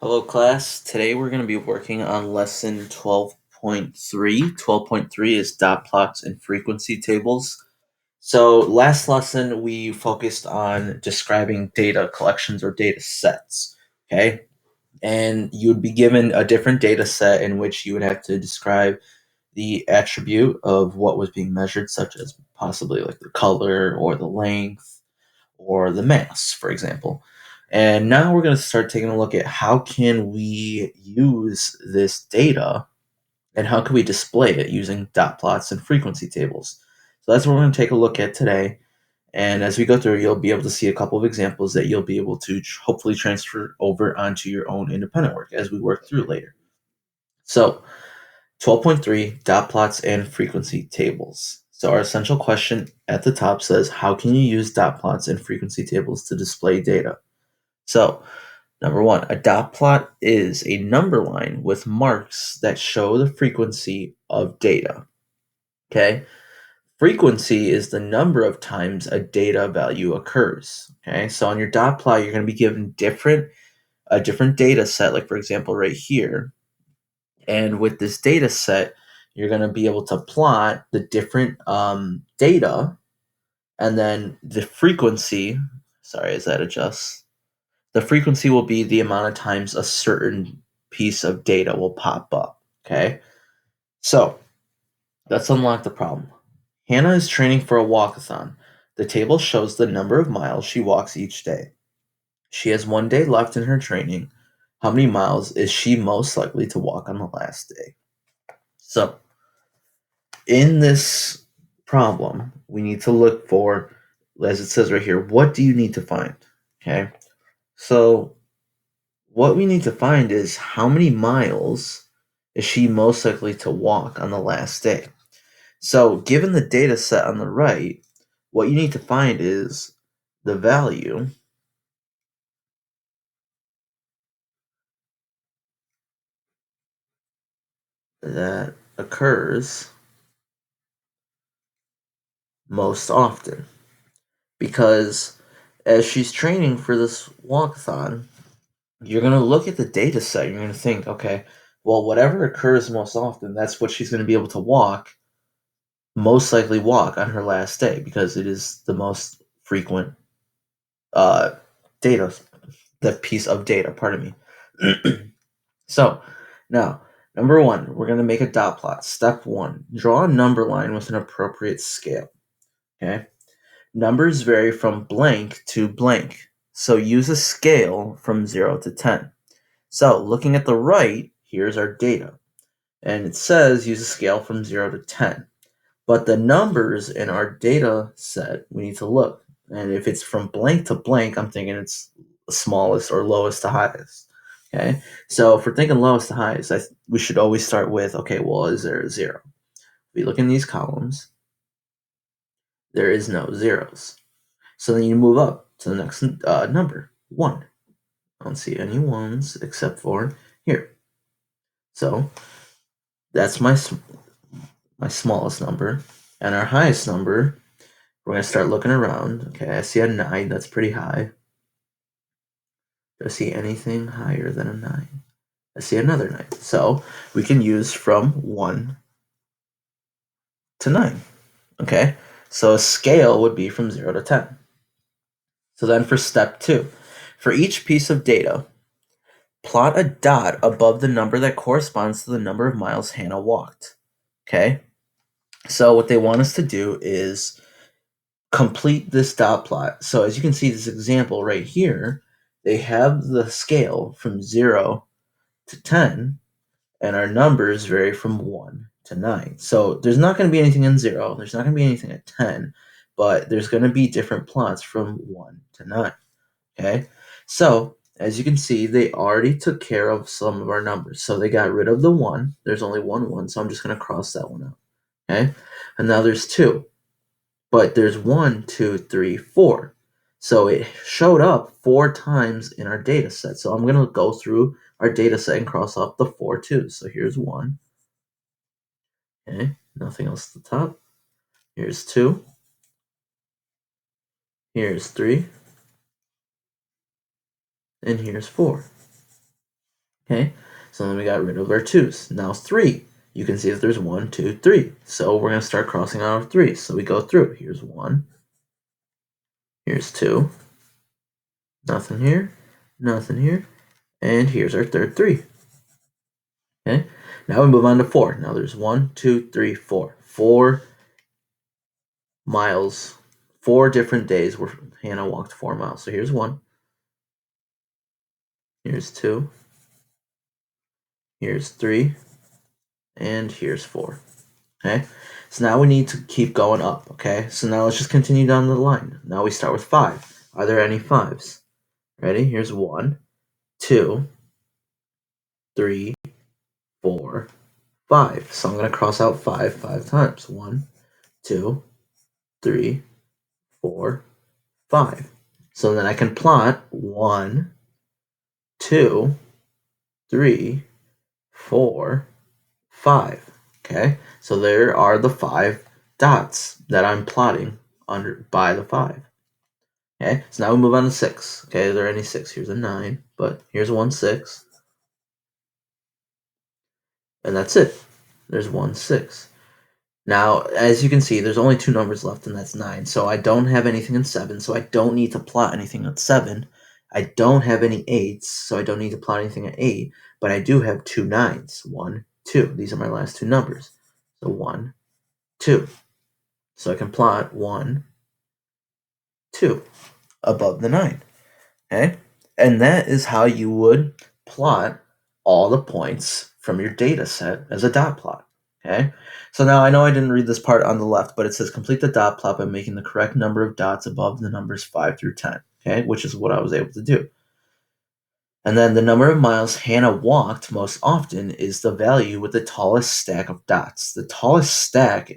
Hello, class. Today we're going to be working on lesson 12.3. 12.3 is dot plots and frequency tables. So, last lesson we focused on describing data collections or data sets. Okay. And you would be given a different data set in which you would have to describe the attribute of what was being measured, such as possibly like the color or the length or the mass, for example. And now we're going to start taking a look at how can we use this data and how can we display it using dot plots and frequency tables. So that's what we're going to take a look at today. And as we go through, you'll be able to see a couple of examples that you'll be able to hopefully transfer over onto your own independent work as we work through later. So 12.3 dot plots and frequency tables. So our essential question at the top says, how can you use dot plots and frequency tables to display data? So number one, a dot plot is a number line with marks that show the frequency of data. Okay. Frequency is the number of times a data value occurs. Okay. So on your dot plot, you're going to be given a different data set, like for example, right here. And with this data set, you're going to be able to plot the different data and then the frequency. Sorry, as that adjusts, the frequency will be the amount of times a certain piece of data will pop up. Okay. So let's unlock the problem. Hannah is training for a walkathon. The table shows the number of miles she walks each day. She has 1 day left in her training. How many miles is she most likely to walk on the last day? So in this problem, we need to look for, as it says right here, what do you need to find? Okay. So what we need to find is how many miles is she most likely to walk on the last day? So given the data set on the right, what you need to find is the value that occurs most often. Because as she's training for this walkathon, you're going to look at the data set. You're going to think, okay, well, whatever occurs most often, that's what she's going to be able to most likely walk on her last day because it is the most frequent uh, data, the piece of data, pardon me. So now, number one, we're going to make a dot plot. Step one, draw a number line with an appropriate scale. Okay. Numbers vary from blank to blank. So use a scale from 0 to 10. So looking at the right, here's our data. And it says use a scale from 0 to 10. But the numbers in our data set, we need to look. And if it's from blank to blank, I'm thinking it's smallest or lowest to highest. Okay. So if we're thinking lowest to highest, we should always start with, okay, well, is there a 0? If we look in these columns, there is no zeros. So then you move up to the next number, 1. I don't see any 1s except for here. So that's my smallest number. And our highest number, we're going to start looking around. Okay, I see a 9. That's pretty high. Do I see anything higher than a 9? I see another 9. So we can use from 1 to 9. Okay, so a scale would be from 0 to 10. So then for step 2, for each piece of data, plot a dot above the number that corresponds to the number of miles Hannah walked. Okay, so what they want us to do is complete this dot plot. So as you can see this example right here, they have the scale from 0 to 10, and our numbers vary from 1 to 9. So there's not going to be anything in 0, there's not going to be anything at 10, but there's going to be different plots from 1 to 9. Okay, so as you can see, they already took care of some of our numbers. So they got rid of the 1. There's only 1, so I'm just going to cross that one out. Okay, and now there's 2. But there's 1, 2, 3, 4. So it showed up 4 times in our data set. So I'm going to go through our data set and cross off the 4 twos. So here's 1. Okay, nothing else at the top. Here's 2. Here's 3. And here's 4. Okay, so then we got rid of our 2's. Now 3. You can see that there's 1, 2, 3. So we're going to start crossing out our 3's. So we go through. Here's 1. Here's 2. Nothing here. Nothing here. And here's our third 3. Okay, now we move on to 4. Now there's 1, 2, 3, 4. 4 miles. 4 different days where Hannah walked 4 miles. So here's 1. Here's 2. Here's 3. And here's 4. Okay, so now we need to keep going up. Okay, so now let's just continue down the line. Now we start with 5. Are there any 5's? Ready? Here's 1, 2, 3, 4, 5. So I'm going to cross out 5 times. 1, 2, 3, 4, 5. So then I can plot 1, 2, 3, 4, 5. Okay, so there are the 5 dots that I'm plotting under by the 5. Okay, so now we move on to 6. Okay, are there any 6? Here's a 9, but here's 1, 6. And that's it. There's 1, 6. Now, as you can see, there's only 2 numbers left, and that's 9. So I don't have anything in 7, so I don't need to plot anything at 7. I don't have any 8s, so I don't need to plot anything at 8. But I do have 2 9s. 1, 2. These are my last 2 numbers. So 1, 2. So I can plot 1, 2 above the 9. Okay? And that is how you would plot all the points from your data set as a dot plot. Okay? So now I know I didn't read this part on the left, but it says complete the dot plot by making the correct number of dots above the numbers 5 through 10. Okay? Which is what I was able to do. And then the number of miles Hannah walked most often is the value with the tallest stack of dots. The tallest stack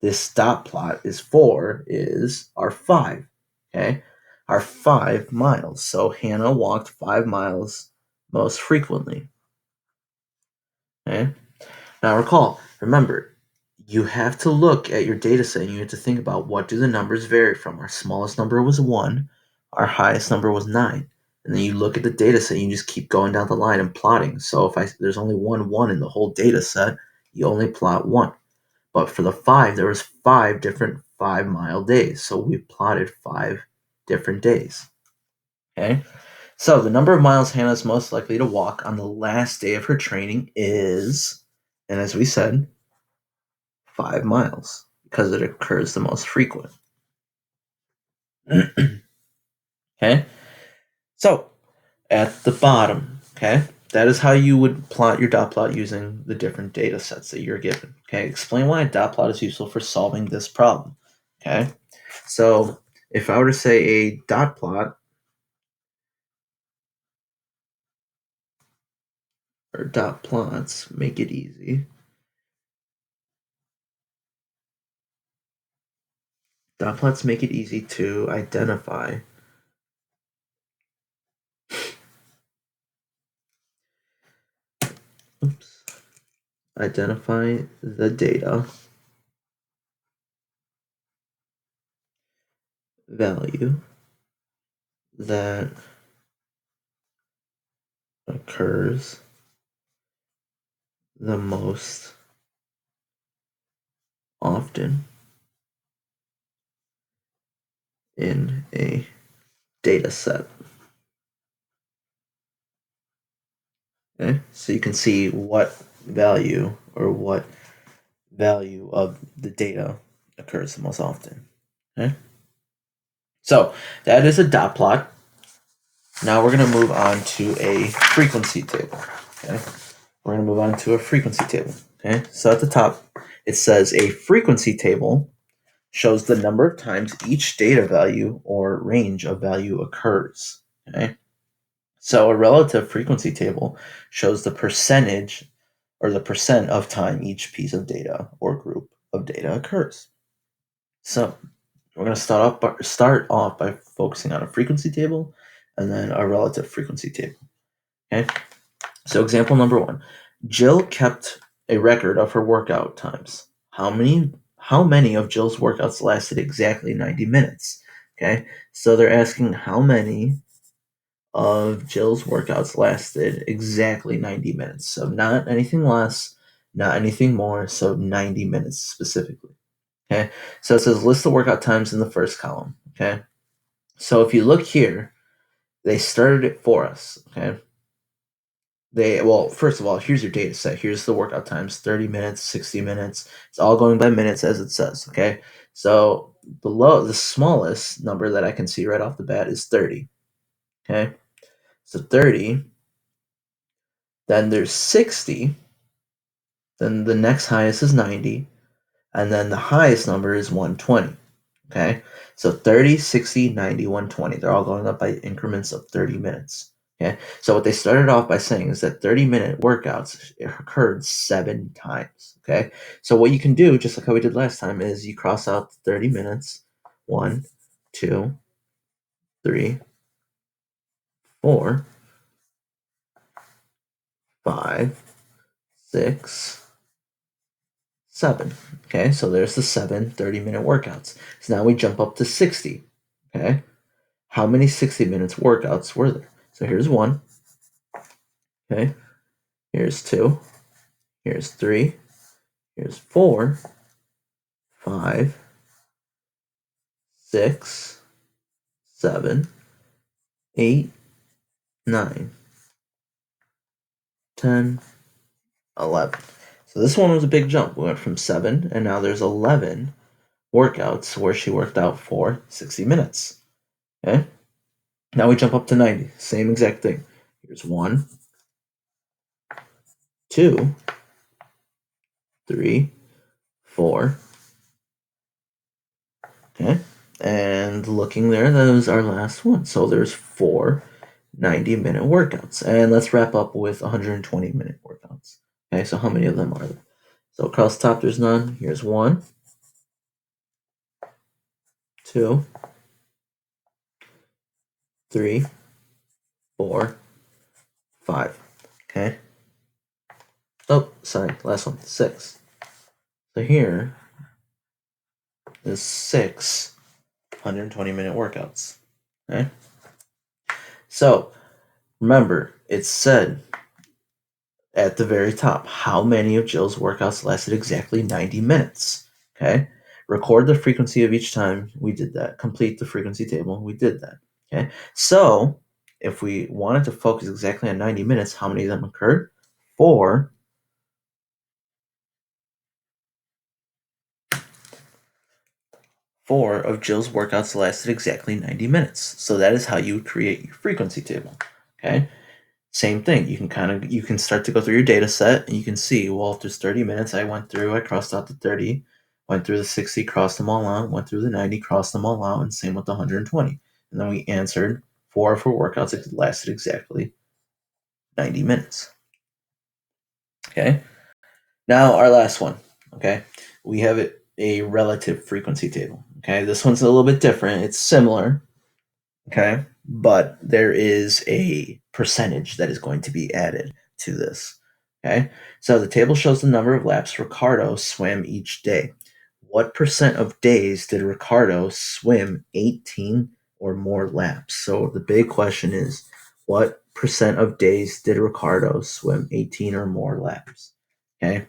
this dot plot is for is our 5. Okay? Our 5 miles. So Hannah walked 5 miles most frequently. Okay? Now remember, you have to look at your data set and you have to think about what do the numbers vary from. Our smallest number was 1, our highest number was 9. And then you look at the data set and you just keep going down the line and plotting. So if there's only 1 in the whole data set, you only plot 1. But for the 5, there was 5 different 5-mile days. So we plotted 5 different days. Okay? So the number of miles Hannah is most likely to walk on the last day of her training is, and as we said, 5 miles because it occurs the most frequent. Okay? So at the bottom, okay, that is how you would plot your dot plot using the different data sets that you're given. Okay, explain why a dot plot is useful for solving this problem. Okay, so if I were to say a dot plot or dot plots make it easy. Dot plots make it easy to identify identify the data value that occurs the most often in a data set. Okay, so you can see what value of the data occurs the most often. Okay, so that is a dot plot. Now we're going to move on to a frequency table. Okay, we're going to move on to a frequency table. Okay, so at the top it says a frequency table shows the number of times each data value or range of value occurs. Okay, so a relative frequency table shows the percentage or the percent of time each piece of data or group of data occurs. So we're going to start off by focusing on a frequency table and then a relative frequency table. Okay. So example number 1, Jill kept a record of her workout times. How many of Jill's workouts lasted exactly 90 minutes? Okay. So they're asking how many of Jill's workouts lasted exactly 90 minutes. So not anything less, not anything more, so 90 minutes specifically. Okay, so it says list the workout times in the first column. Okay, so if you look here, they started it for us. Okay, well, first of all, here's your data set. Here's the workout times: 30 minutes, 60 minutes. It's all going by minutes as it says. Okay, so the smallest number that I can see right off the bat is 30. Okay, so 30. Then there's 60. Then the next highest is 90, and then the highest number is 120. Okay, so 30, 60, 90, 120. They're all going up by increments of 30 minutes. Okay, so what they started off by saying is that 30-minute workouts occurred 7 times. Okay, so what you can do, just like how we did last time, is you cross out 30 minutes. 1, 2, 3, 4, 5, 6, 7. Okay, so there's the 7 30-minute workouts. So now we jump up to 60. Okay, how many 60 minutes workouts were there? So here's 1. Okay, here's 2. Here's 3. Here's 4, 5, 6, 7, 8, 9, 10, 11. So this one was a big jump. We went from 7, and now there's 11 workouts where she worked out for 60 minutes. Okay? Now we jump up to 90. Same exact thing. Here's 1, 2, 3, 4. Okay? And looking there, that was our last one. So there's 4 90-minute workouts. And let's wrap up with 120-minute workouts. Okay, so how many of them are there? So across the top, there's none. Here's 1, 2, 3, 4, 5. Okay. Oh, sorry, last one, 6. So here is 6 120-minute workouts. Okay. So remember, it said at the very top how many of Jill's workouts lasted exactly 90 minutes. Okay. Record the frequency of each time. We did that. Complete the frequency table. We did that. Okay. So if we wanted to focus exactly on 90 minutes, how many of them occurred? 4. 4 of Jill's workouts lasted exactly 90 minutes. So that is how you create your frequency table. Okay. Same thing. You can start to go through your data set and you can see, well, if there's 30 minutes, I crossed out the 30, went through the 60, crossed them all out, went through the 90, crossed them all out, and same with the 120. And then we answered 4 for workouts that lasted exactly 90 minutes. Okay. Now our last one. Okay. We have a relative frequency table. Okay. This one's a little bit different. It's similar. Okay. But there is a percentage that is going to be added to this. Okay. So the table shows the number of laps Ricardo swam each day. What percent of days did Ricardo swim 18 or more laps? So the big question is, what percent of days did Ricardo swim 18 or more laps? Okay.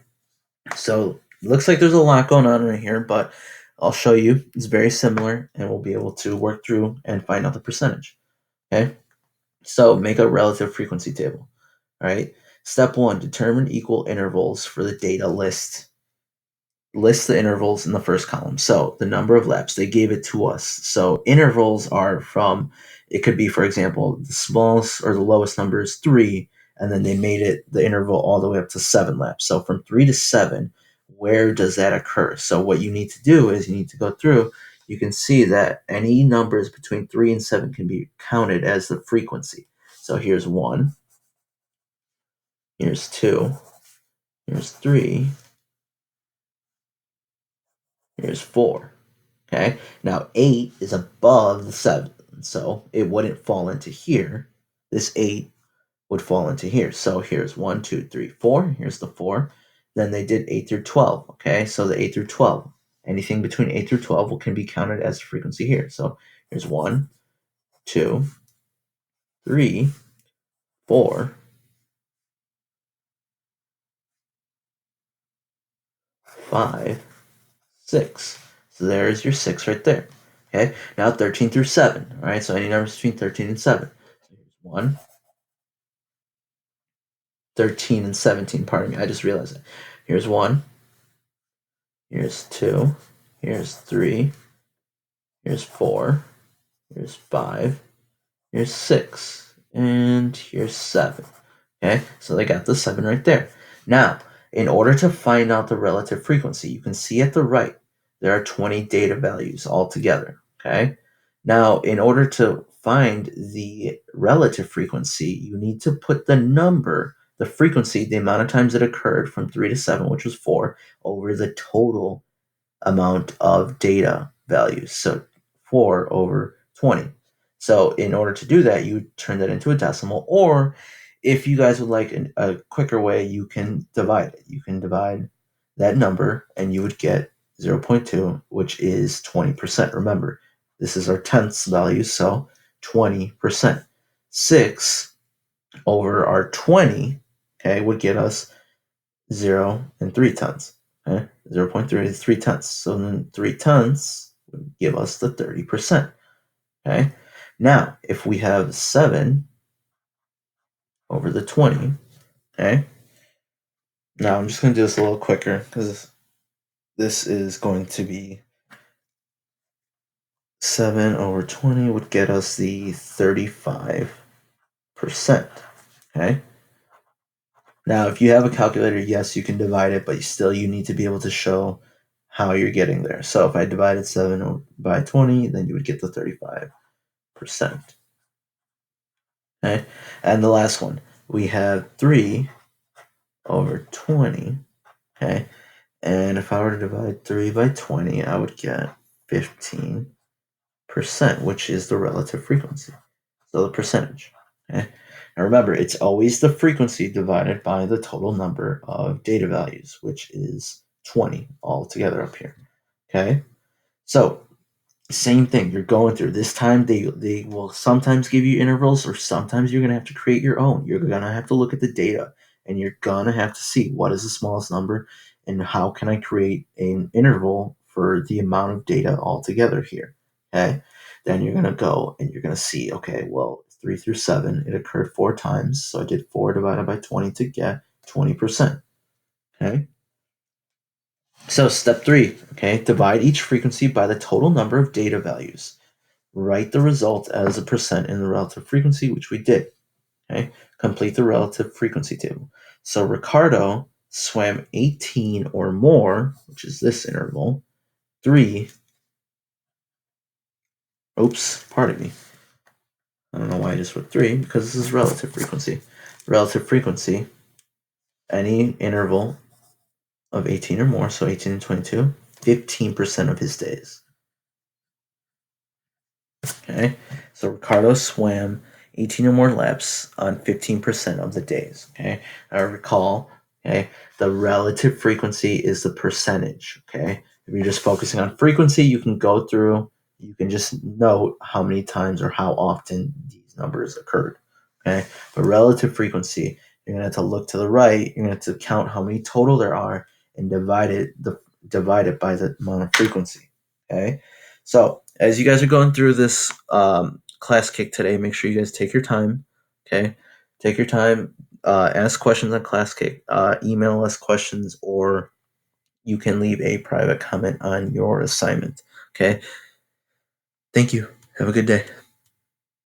So it looks like there's a lot going on right here, but I'll show you. It's very similar, and we'll be able to work through and find out the percentage. Okay, so make a relative frequency table. All right. Step 1, determine equal intervals for the data list. List the intervals in the first column. So the number of laps, they gave it to us. So intervals are from, it could be, for example, the smallest or the lowest number is 3, and then they made it the interval all the way up to 7 laps. So from 3 to 7, where does that occur? So what you need to do is you need to go through. You can see that any numbers between 3 and 7 can be counted as the frequency. So here's 1, here's 2, here's 3, here's 4. Okay, now 8 is above the 7, so it wouldn't fall into here. This 8 would fall into here. So here's 1, 2, 3, 4. Here's the 4. Then they did 8 through 12. Okay, so the 8 through 12. Anything between 8 through 12 can be counted as a frequency here. So here's 1, 2, 3, 4, 5, 6. So there's your 6 right there. Okay, now 13 through 7. All right, so any numbers between 13 and 7. So here's 1, 13 and 17. Pardon me, I just realized it. Here's 1, here's 2, here's 3, here's 4, here's 5, here's 6, and here's 7. Okay, so they got the 7 right there. Now, in order to find out the relative frequency, you can see at the right, there are 20 data values altogether. Okay, now in order to find the relative frequency, you need to put the number, the frequency, the amount of times it occurred from 3 to 7, which was 4, over the total amount of data values. So 4 over 20. So in order to do that, you turn that into a decimal, or if you guys would like a quicker way, you can divide it. You can divide that number and you would get 0.2, which is 20%. Remember, this is our tenths value, so 20%. 6 over our 20, okay, would get us 0 and 3 tenths. Okay? 0.3 is 3 tenths. So then 3 tenths would give us the 30%. Okay? Now, if we have 7 over the 20, okay? Now I'm just going to do this a little quicker because this is going to be 7 over 20 would get us the 35%. Okay? Now, if you have a calculator, yes, you can divide it, but you need to be able to show how you're getting there. So if I divided 7 by 20, then you would get the 35%. Okay? And the last one, we have 3 over 20. Okay? And if I were to divide 3 by 20, I would get 15%, which is the relative frequency. So the percentage. Okay? Now remember, it's always the frequency divided by the total number of data values, which is 20 altogether up here. Okay? So same thing, you're going through. This time they will sometimes give you intervals, or sometimes you're gonna have to create your own. You're gonna have to look at the data and you're gonna have to see what is the smallest number and how can I create an interval for the amount of data altogether here. Okay. Then you're gonna go and you're gonna see, okay, well, 3 through 7, it occurred 4 times. So I did 4 divided by 20 to get 20%. Okay. So step 3, okay, divide each frequency by the total number of data values. Write the result as a percent in the relative frequency, which we did. Okay, complete the relative frequency table. So Ricardo swam 18 or more, which is this interval, 3. Oops, pardon me. I don't know why I just wrote 3, because this is relative frequency. Relative frequency, any interval of 18 or more, so 18 and 22, 15% of his days. Okay, so Ricardo swam 18 or more laps on 15% of the days. Okay, I recall, okay, the relative frequency is the percentage. Okay, if you're just focusing on frequency, you can go through, you can just note how many times or how often these numbers occurred. Okay, but relative frequency, you're gonna have to look to the right, you're gonna have to count how many total there are and divide it by the amount of frequency. Okay, so as you guys are going through this class kick today, make sure you guys take your time. Okay, take your time. Ask questions on class kick. Email us questions, or you can leave a private comment on your assignment. Okay. Thank you. Have a good day.